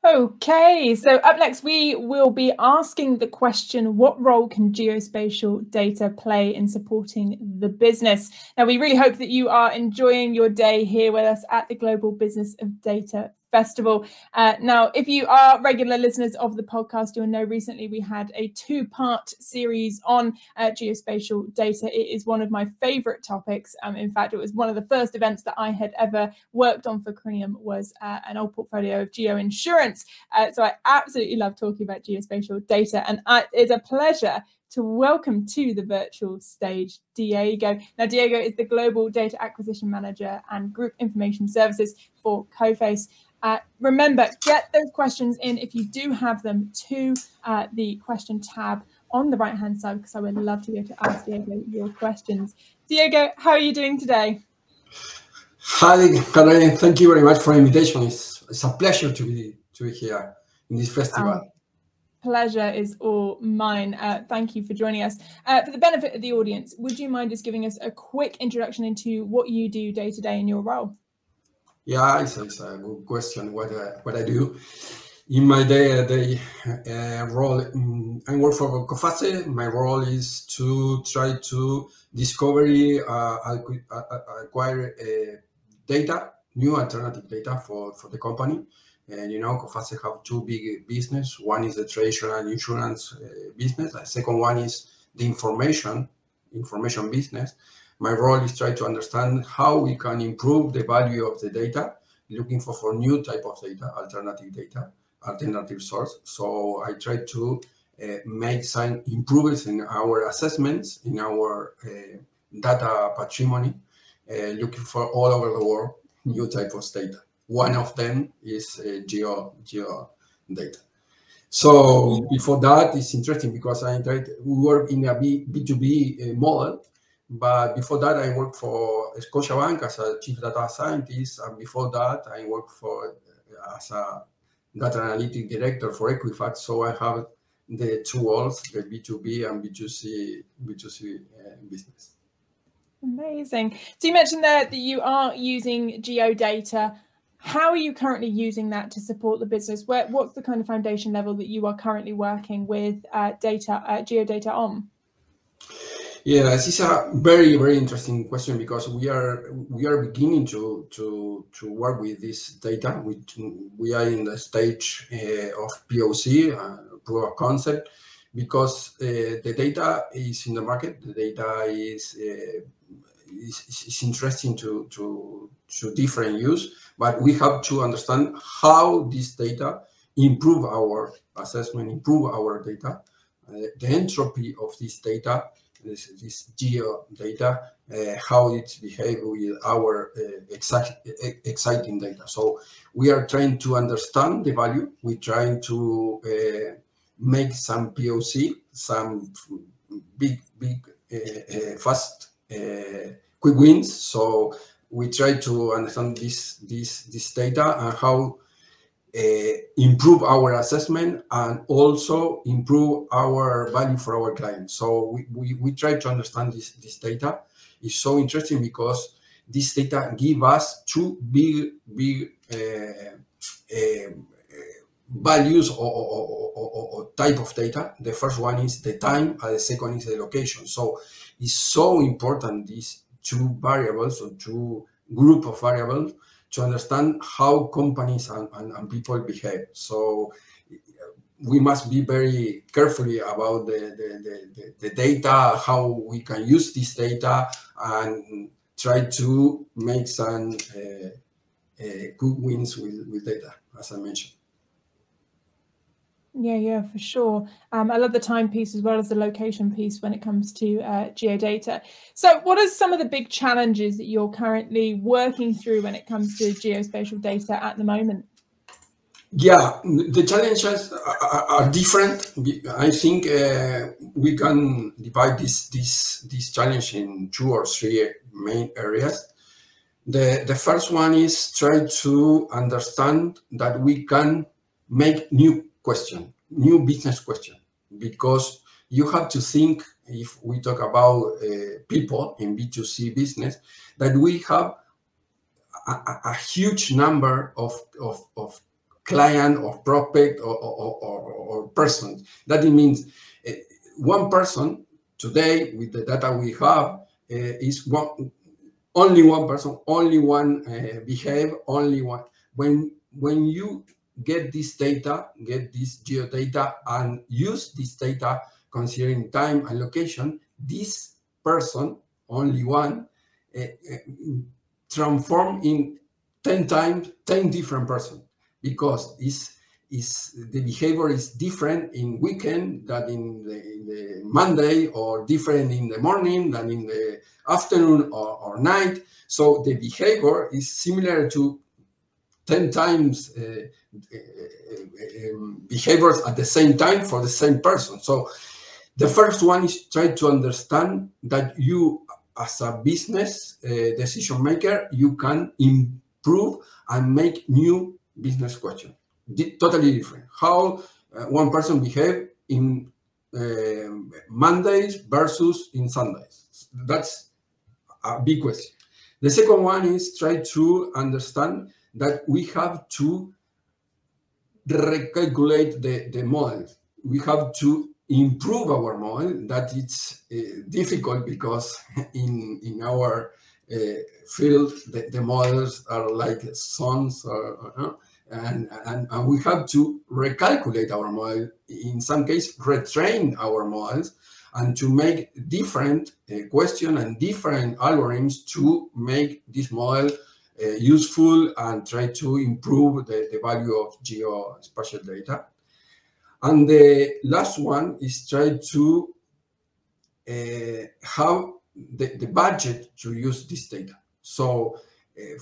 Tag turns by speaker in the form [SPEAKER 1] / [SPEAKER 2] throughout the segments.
[SPEAKER 1] Okay, so up next we will be asking the question, what role can geospatial data play in supporting the business? Now, we really hope that you are enjoying your day here with us at the Global Business of Data Festival. Now, if you are regular listeners of the podcast, you'll know recently we had a two-part series on geospatial data. It is one of my favorite topics. In fact, it was one of the first events that I had ever worked on for Crinium was an old portfolio of geo insurance. So I absolutely love talking about geospatial data, and it's a pleasure to welcome to the virtual stage Diego. Now, Diego is the Global Data Acquisition Manager and Group Information Services for Coface. Remember, get those questions in if you do have them to the question tab on the right-hand side, because I would love to be able to ask Diego your questions. Diego, how are you doing today?
[SPEAKER 2] Hi, Caroline. Thank you very much for the invitation. It's a pleasure to be here in this festival.
[SPEAKER 1] Pleasure is all mine. Thank you for joining us. For the benefit of the audience, would you mind just giving us a quick introduction into what you do day to day in your role?
[SPEAKER 2] Yeah, it's a good question. What I do in my day-to-day role, I work for Coface. My role is to try to acquire data, new alternative data for the company. And Coface have two big business. One is the traditional insurance business. The second one is the information business. My role is try to understand how we can improve the value of the data, looking for new type of data, alternative source. So I try to make some improvements in our assessments, in our data patrimony, looking for all over the world new type of data. One of them is geo data. So before that, it's interesting because we work in a B2B model. But before that, I worked for Scotiabank as a chief data scientist, and before that, I worked as a data analytic director for Equifax. So I have the two worlds, the B2B and B2C business.
[SPEAKER 1] Amazing. So you mentioned there that you are using geodata. How are you currently using that to support the business? What's the kind of foundation level that you are currently working with geodata on?
[SPEAKER 2] Yeah, this is a very, very interesting question because we are beginning to work with this data. We are in the stage of POC, proof of concept, because the data is in the market. The data is interesting to different use, but we have to understand how this data improve our assessment, improve our data, the entropy of this data. This geo data, how it behaves with our exciting data. So we are trying to understand the value. We're trying to make some POC, some big, fast, quick wins. So we try to understand this data and how improve our assessment and also improve our value for our clients. So we try to understand this data. It's so interesting because this data give us two big values or type of data. The first one is the time and the second is the location. So it's so important, these two variables or two group of variables, to understand how companies and people behave. So we must be very carefully about the data, how we can use this data, and try to make some good wins with data, as I mentioned.
[SPEAKER 1] Yeah, for sure. I love the time piece as well as the location piece when it comes to geodata. So what are some of the big challenges that you're currently working through when it comes to geospatial data at the moment?
[SPEAKER 2] Yeah, the challenges are different. I think we can divide this challenge in 2 or 3 main areas. The first one is try to understand that we can make new business question, because you have to think, if we talk about people in B2C business, that we have a huge number of client or prospect or person. That it means one person today with the data we have is only one person, only one behave, only one. When you get this data, get this geodata, and use this data considering time and location, this person, only one, transform in 10 times, 10 different person, because the behavior is different in weekend than in the Monday, or different in the morning than in the afternoon or night. So the behavior is similar to 10 times behaviors at the same time for the same person. So the first one is try to understand that you, as a business decision maker, you can improve and make new business questions. Totally different. How one person behave in Mondays versus in Sundays. That's a big question. The second one is try to understand that we have to recalculate the model. We have to improve our model. That it's difficult because in our field the models are like sons, and we have to recalculate our model. In some case, retrain our models, and to make different questions and different algorithms to make this model useful and try to improve the value of geospatial data. And the last one is try to have the budget to use this data. So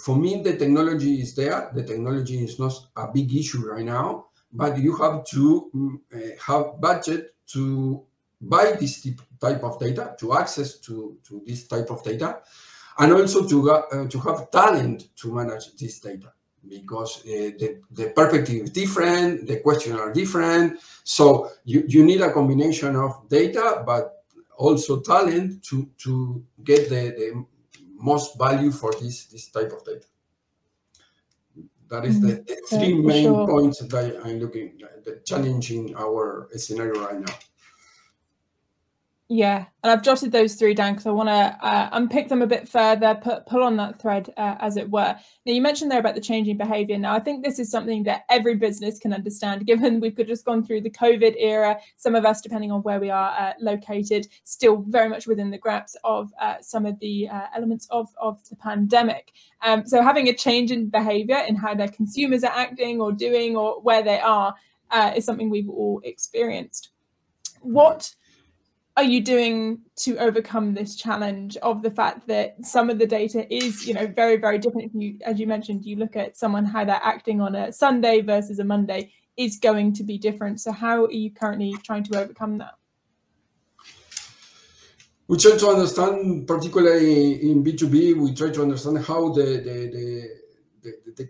[SPEAKER 2] for me, the technology is there. The technology is not a big issue right now, but you have to have budget to buy this type of data, to access to this type of data, and also to have talent to manage this data, because the perspective is different, the questions are different. So you need a combination of data, but also talent to get the most value for this type of data. That is the three main points that I'm looking at, the challenge in our scenario right now.
[SPEAKER 1] Yeah, and I've jotted those three down because I want to unpick them a bit further, pull on that thread, as it were. Now, you mentioned there about the changing behaviour. Now, I think this is something that every business can understand, given we've just gone through the COVID era. Some of us, depending on where we are located, still very much within the grasp of some of the elements of the pandemic. So having a change in behaviour in how their consumers are acting or doing or where they are is something we've all experienced. What are you doing to overcome this challenge of the fact that some of the data is, very, very different? As you mentioned, you look at someone, how they're acting on a Sunday versus a Monday is going to be different. So how are you currently trying to overcome that?
[SPEAKER 2] We try to understand, particularly in B2B, we try to understand how the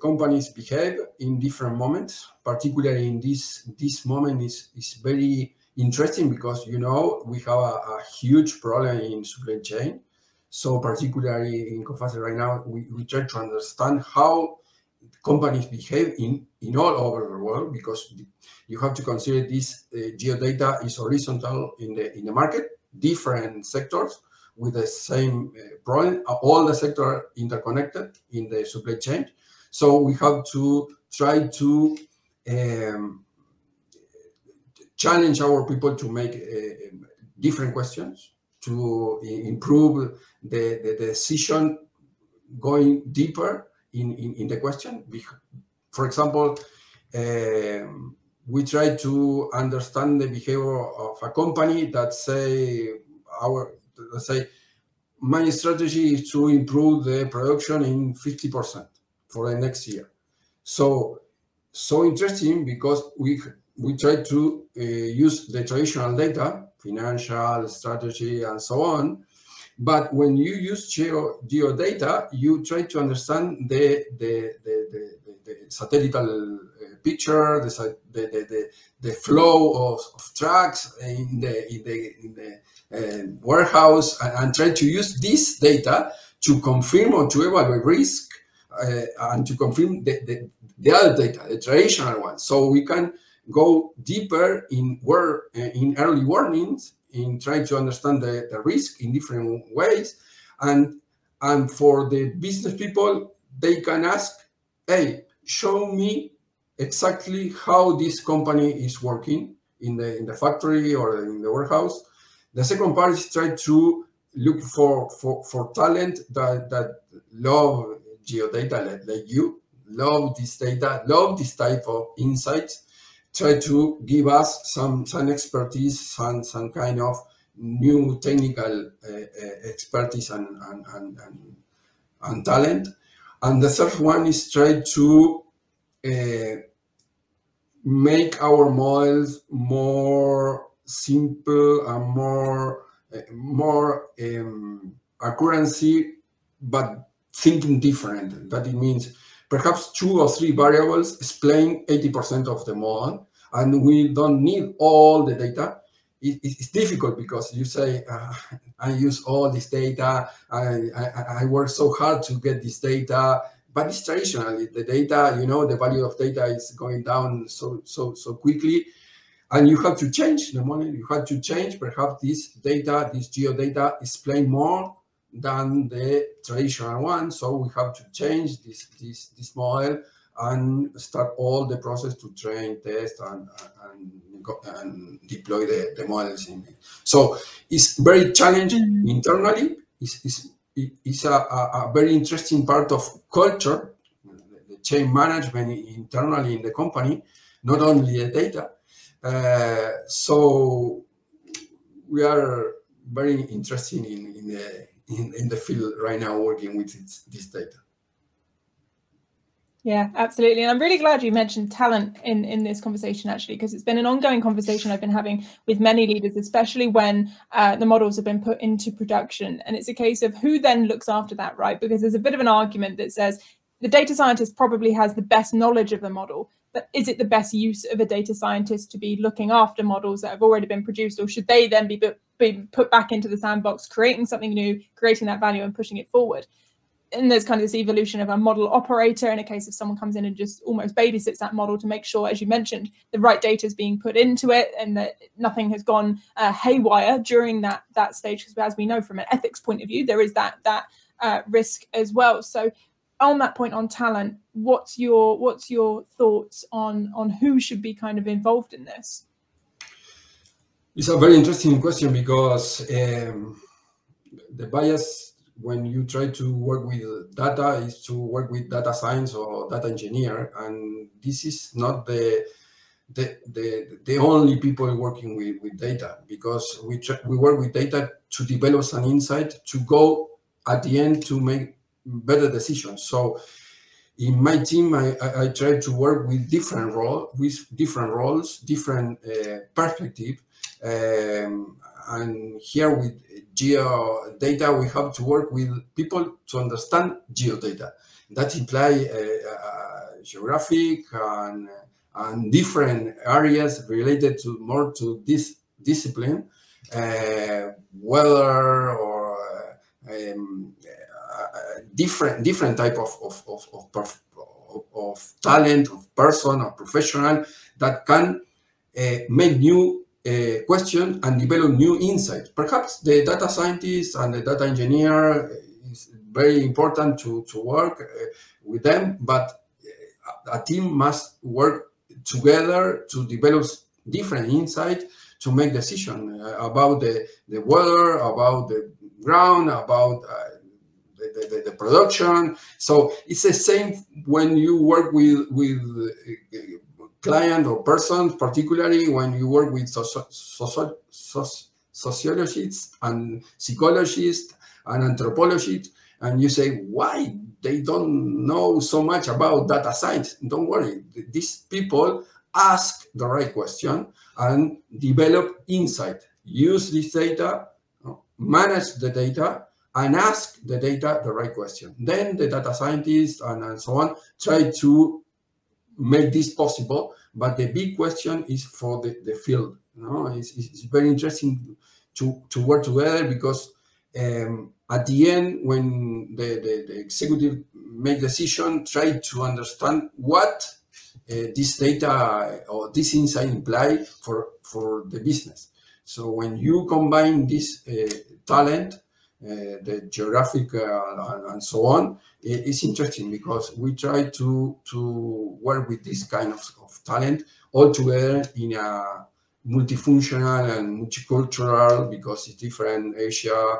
[SPEAKER 2] companies behave in different moments. Particularly in this moment is very interesting because we have a huge problem in supply chain. So particularly in Coface right now, we try to understand how companies behave in all over the world, because you have to consider this geodata is horizontal in the market, different sectors with the same problem, all the sectors interconnected in the supply chain. So we have to try to challenge our people to make different questions, to improve the decision, going deeper in the question. For example, we try to understand the behavior of a company that let's say my strategy is to improve the production in 50% for the next year. So interesting, because we try to use the traditional data, financial strategy, and so on. But when you use geodata, you try to understand the satellite picture, the flow of trucks in the warehouse, and try to use this data to confirm or to evaluate risk, and to confirm the other data, the traditional one. So we can go deeper in early warnings, in trying to understand the risk in different ways. And for the business people, they can ask, hey, show me exactly how this company is working in the factory or in the warehouse. The second part is try to look for talent that love geodata like you, love this data, love this type of insights, try to give us some expertise, some kind of new technical expertise and talent. And the third one is try to make our models more simple and more accuracy, but thinking different. That it means perhaps 2 or 3 variables explain 80% of the model, and we don't need all the data. It's difficult because you say, I use all this data, I work so hard to get this data, but it's traditional. The data, the value of data is going down so quickly, and you have to change the model. You have to change. Perhaps this data, this geodata, explain more than the traditional one. So we have to change this model and start all the process to train, test, and deploy the models in it. So it's very challenging internally. It's a very interesting part of culture, the chain management internally in the company, not only the data. So we are very interested in the field right now, working with this data.
[SPEAKER 1] Yeah, absolutely. And I'm really glad you mentioned talent in this conversation, actually, because it's been an ongoing conversation I've been having with many leaders, especially when the models have been put into production. And it's a case of who then looks after that, right? Because there's a bit of an argument that says the data scientist probably has the best knowledge of the model, but is it the best use of a data scientist to be looking after models that have already been produced, or should they then be put back into the sandbox, creating something new, creating that value and pushing it forward? And there's kind of this evolution of a model operator in a case if someone comes in and just almost babysits that model to make sure, as you mentioned, the right data is being put into it and that nothing has gone haywire during that stage. Because as we know from an ethics point of view, there is that risk as well. So on that point on talent, what's your thoughts on who should be kind of involved in this?
[SPEAKER 2] It's a very interesting question because the bias when you try to work with data is to work with data science or data engineer, and this is not the only people working with data, because we work with data to develop an insight to go at the end to make better decisions. So in my team, I try to work with different roles, different perspective. And here with geodata, we have to work with people to understand geodata. That implies geographic and different areas related to this discipline, weather or different type of talent, of person, of professional that can make new question and develop new insights. Perhaps the data scientist and the data engineer is very important to work with them, but a team must work together to develop different insights to make decisions about the weather, about the ground, about the production. So it's the same when you work with client or persons, particularly when you work with sociologists and psychologists and anthropologists, and you say, why they don't know so much about data science? Don't worry, these people ask the right question and develop insight. Use this data, manage the data, and ask the data the right question. Then the data scientists and so on try to make this possible, but the big question is for the field. It's very interesting to work together, because at the end, when the executive make decision, try to understand what this data or this insight imply for the business. So when you combine this talent, the geographic and so on, it's interesting because we try to work with this kind of talent all together in a multifunctional and multicultural, because it's different Asia,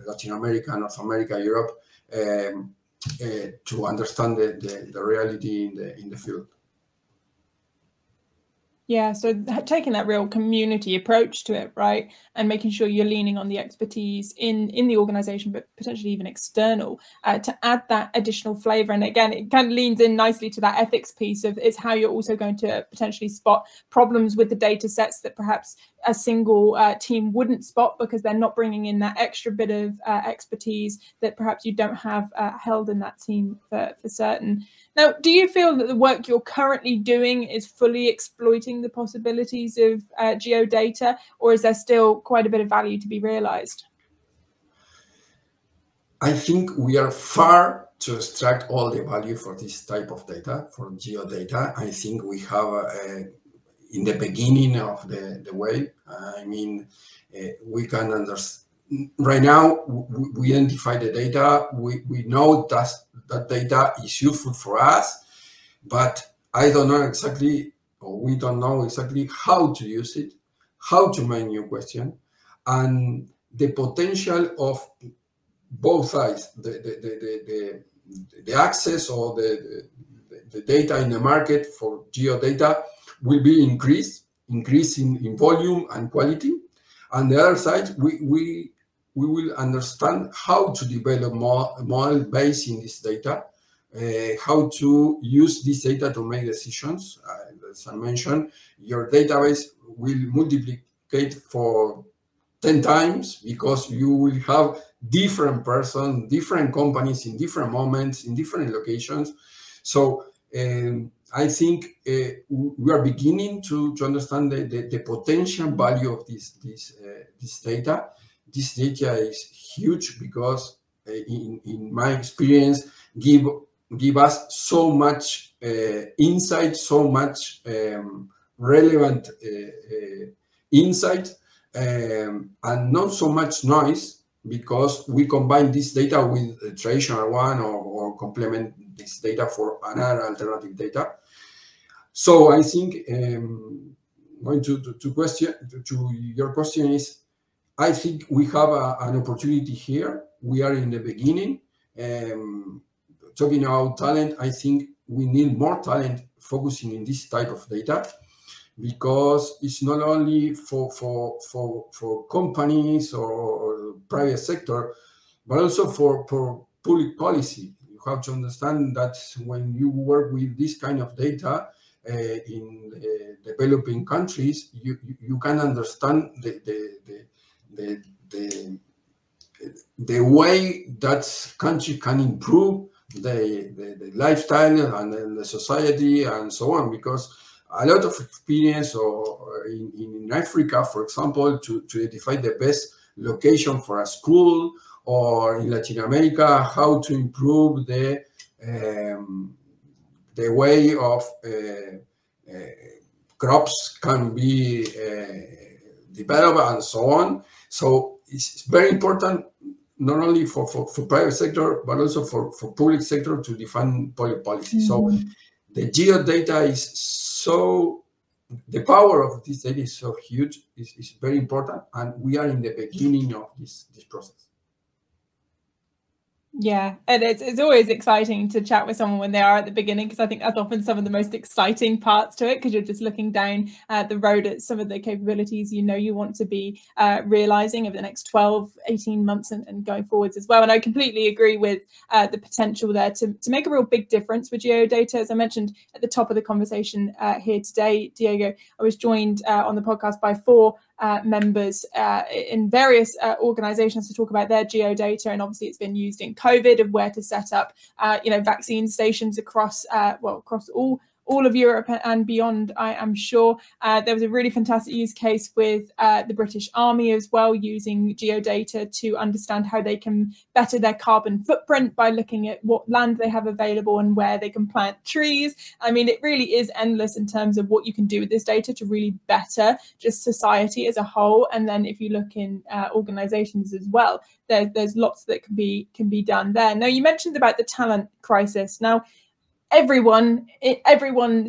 [SPEAKER 2] Latin America, North America, Europe, to understand the reality in the field.
[SPEAKER 1] Yeah, so taking that real community approach to it, right, and making sure you're leaning on the expertise in the organization, but potentially even external, to add that additional flavor. And again, it kind of leans in nicely to that ethics piece of it's how you're also going to potentially spot problems with the data sets that perhaps a single team wouldn't spot because they're not bringing in that extra bit of expertise that perhaps you don't have held in that team for certain. Now, do you feel that the work you're currently doing is fully exploiting the possibilities of geodata, or is there still quite a bit of value to be realized?
[SPEAKER 2] I think we are far to extract all the value for this type of data, for geodata. I think we have in the beginning of the way. I mean, we can understand. Right now, we identify the data. We know that data is useful for us, but I don't know exactly, or we don't know exactly how to use it, how to make new question, and the potential of both sides, the access or the data in the market for geodata will be increased in volume and quality. On the other side, we will understand how to develop model based in this data, how to use this data to make decisions. As I mentioned, your database will multiplicate for 10 times because you will have different persons, different companies in different moments, in different locations. So I think we are beginning to understand the potential value of this data. This data is huge because, in my experience, give us so much insight, so much relevant insight, and not so much noise, because we combine this data with the traditional one or complement this data for another alternative data. So I think going to your question is, I think we have an opportunity here. We are in the beginning. Talking about talent, I think we need more talent focusing in this type of data, because it's not only for companies or private sector, but also for public policy. You have to understand that when you work with this kind of data in developing countries, you can understand the way that country can improve the lifestyle and the society and so on, because a lot of experience or in Africa, for example, to identify the best location for a school, or in Latin America, how to improve the way of crops can be developed and so on. So it's very important, not only for private sector, but also for public sector to define public policy. Mm-hmm. So the geodata is so, the power of this data is so huge, is very important, and we are in the beginning of this process.
[SPEAKER 1] Yeah, and it's always exciting to chat with someone when they are at the beginning, because I think that's often some of the most exciting parts to it, because you're just looking down the road at some of the capabilities you want to be realizing over the next 12, 18 months and going forwards as well. And I completely agree with the potential there to make a real big difference with geodata. As I mentioned at the top of the conversation here today, Diego, I was joined on the podcast by 4 members in various organizations to talk about their geodata, and obviously it's been used in COVID, of where to set up vaccine stations across across all all of Europe and beyond, I am sure. There was a really fantastic use case with the British Army as well, using geodata to understand how they can better their carbon footprint by looking at what land they have available and where they can plant trees. I mean, it really is endless in terms of what you can do with this data to really better just society as a whole. And then if you look in organizations as well, there's lots that can be done there. Now, you mentioned about the talent crisis. Now, everyone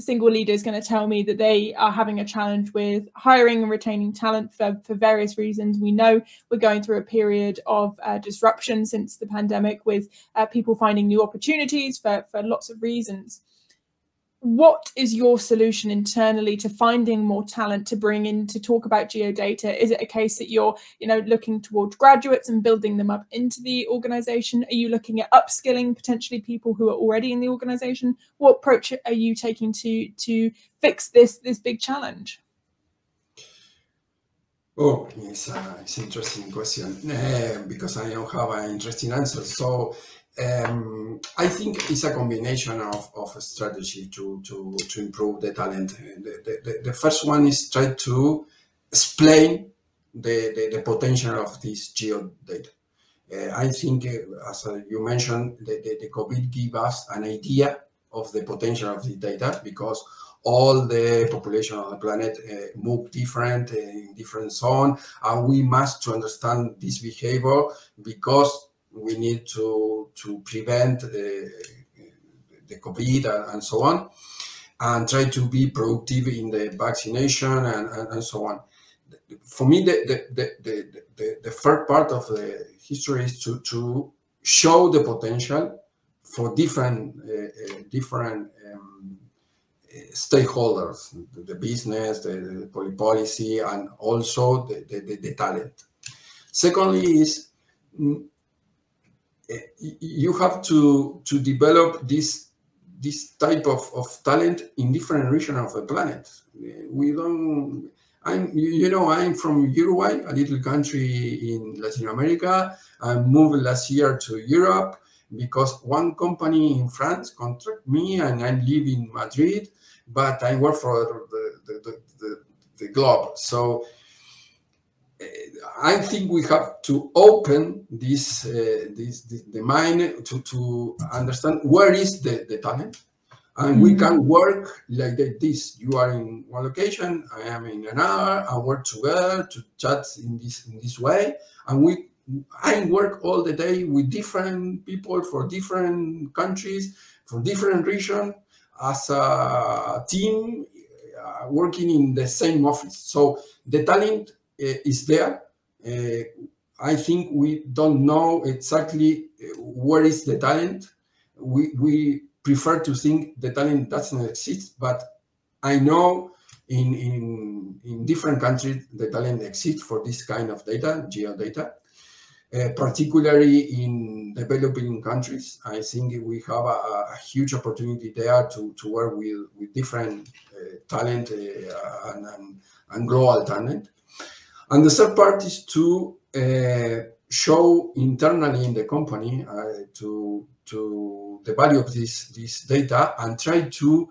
[SPEAKER 1] single leader is going to tell me that they are having a challenge with hiring and retaining talent for various reasons. We know we're going through a period of disruption since the pandemic, with people finding new opportunities for lots of reasons. What is your solution internally to finding more talent to bring in to talk about geodata? Is it a case that you're, looking towards graduates and building them up into the organization? Are you looking at upskilling potentially people who are already in the organization? What approach are you taking to fix this big challenge?
[SPEAKER 2] Oh, it's an interesting question because I don't have an interesting answer. So I think it's a combination of a strategy to improve the talent. The first one is try to explain the potential of this geodata. I think, as you mentioned, the COVID gave us an idea of the potential of the data, because all the population on the planet move different in different zone, and we must to understand this behavior, because we need to prevent the COVID and so on, and try to be productive in the vaccination and so on. For me, the third part of the history is to show the potential for different stakeholders, the business, the policy, and also the talent. Secondly is you have to develop this type of talent in different regions of the planet. We don't. I'm from Uruguay, a little country in Latin America. I moved last year to Europe because one company in France contract me, and I live in Madrid, but I work for the globe. So I think we have to open the mind to understand where is the talent, and we can work like this. You are in one location, I am in another, and work together to chat in this way. And I work all the day with different people for different countries, for different regions, as a team working in the same office. So the talent is there. I think we don't know exactly where is the talent. We prefer to think the talent doesn't exist, but I know in different countries the talent exists for this kind of data, geodata. Particularly in developing countries, I think we have a huge opportunity there to work with different talent and global talent. And the third part is to show internally in the company to the value of this data, and try to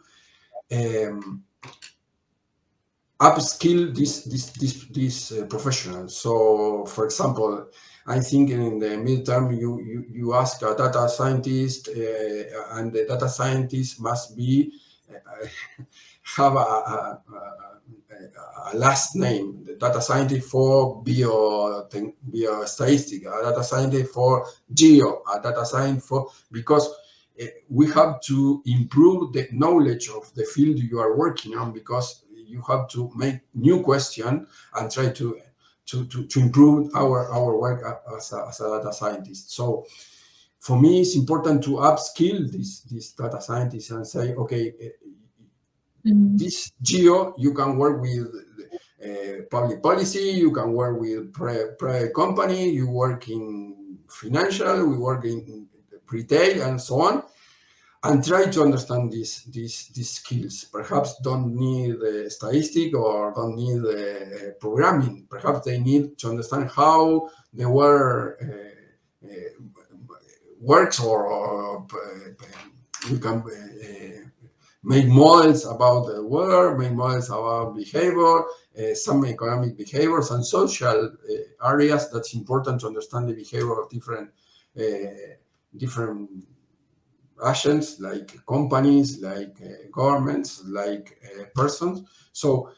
[SPEAKER 2] upskill this professionals. So, for example, I think in the midterm you ask a data scientist, and the data scientist must be have a last name. The data scientist for biostatistics, a data scientist for geo, a data scientist for, because we have to improve the knowledge of the field you are working on, because you have to make new questions and try to improve our work as a data scientist. So for me, it's important to upskill these data scientists and say, okay, this geo, you can work with public policy, you can work with private company, you work in financial, we work in retail, and so on. And try to understand these skills. Perhaps don't need statistic or don't need programming. Perhaps they need to understand how the world works, or we can make models about the weather, make models about behavior, some economic behaviors and social areas. That's important to understand the behavior of different agents, like companies, like governments, like persons. So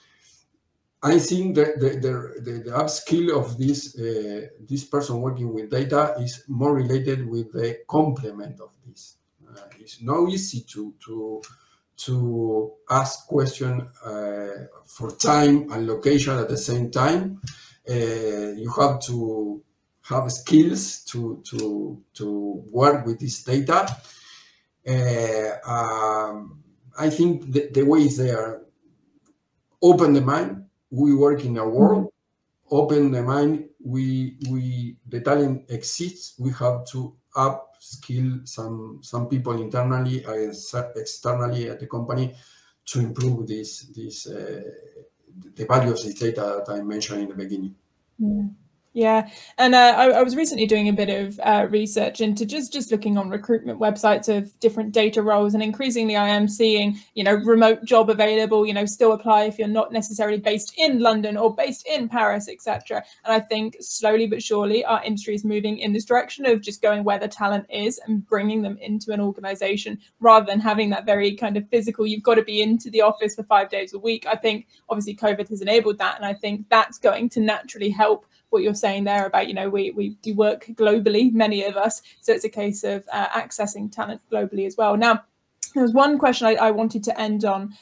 [SPEAKER 2] I think that the upskill of this person working with data is more related with the complement of this. It's not easy to ask question for time and location at the same time. You have to have skills to work with this data. I think the way is there. Open the mind. We work in a world. Open the mind. The talent exists. We have to upskill some people internally and externally at the company to improve the value of this data that I mentioned in the beginning.
[SPEAKER 1] Yeah, and I was recently doing a bit of research into just looking on recruitment websites of different data roles, and increasingly I am seeing, remote job available, still apply if you're not necessarily based in London or based in Paris, etc. And I think slowly but surely our industry is moving in this direction of just going where the talent is and bringing them into an organization rather than having that very kind of physical, you've got to be into the office for 5 days a week. I think obviously COVID has enabled that, and I think that's going to naturally help what you're saying there about, we do work globally, many of us. So it's a case of accessing talent globally as well. Now, there was one question I wanted to end on,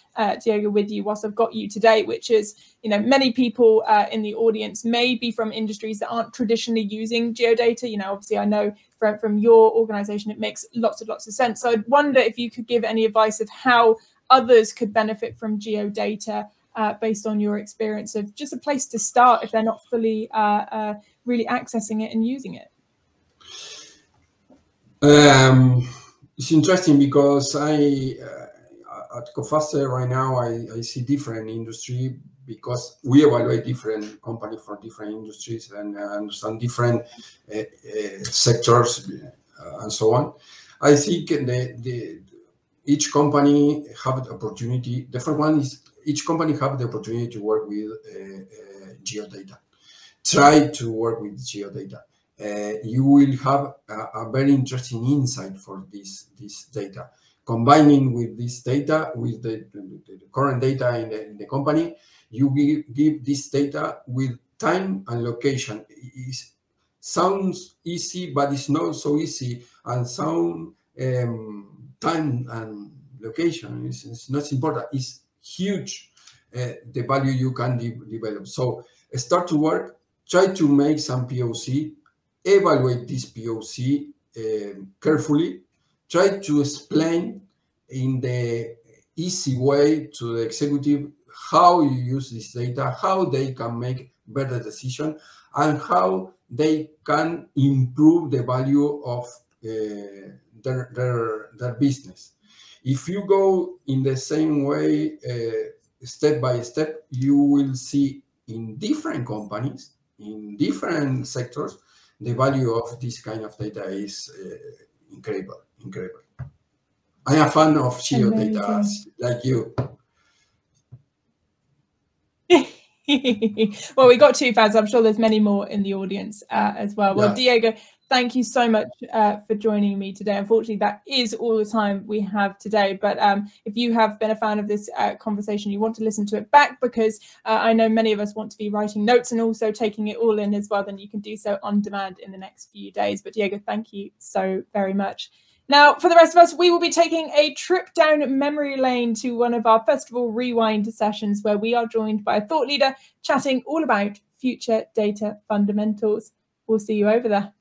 [SPEAKER 1] Diego, with you whilst I've got you today, which is, many people in the audience may be from industries that aren't traditionally using geodata. Obviously, I know from your organization, it makes lots of sense. So I'd wonder if you could give any advice of how others could benefit from geodata based on your experience of just a place to start if they're not fully really accessing it and using it.
[SPEAKER 2] It's interesting because at Coface right now I see different industry because we evaluate different companies for different industries and some different sectors and so on. I think each company have the opportunity. The first one is each company have the opportunity to work with geodata. Try to work with geodata. You will have a very interesting insight for this data. Combining with this data, with the current data in the company, you will give this data with time and location. It sounds easy, but it's not so easy. And time and location is not important. It's huge, the value you can develop. So start to work, try to make some POC, evaluate this POC carefully, try to explain in the easy way to the executive how you use this data, how they can make better decisions, and how they can improve the value of their business. If you go in the same way, step by step, you will see in different companies, in different sectors, the value of this kind of data is incredible. I am a fan of geodata like you.
[SPEAKER 1] Well, we got 2 fans. I'm sure there's many more in the audience as well. Well,
[SPEAKER 2] Yeah.
[SPEAKER 1] Diego, thank you so much for joining me today. Unfortunately, that is all the time we have today. But if you have been a fan of this conversation, you want to listen to it back, because I know many of us want to be writing notes and also taking it all in as well, then you can do so on demand in the next few days. But Diego, thank you so very much. Now, for the rest of us, we will be taking a trip down memory lane to one of our Festival Rewind sessions, where we are joined by a thought leader chatting all about future data fundamentals. We'll see you over there.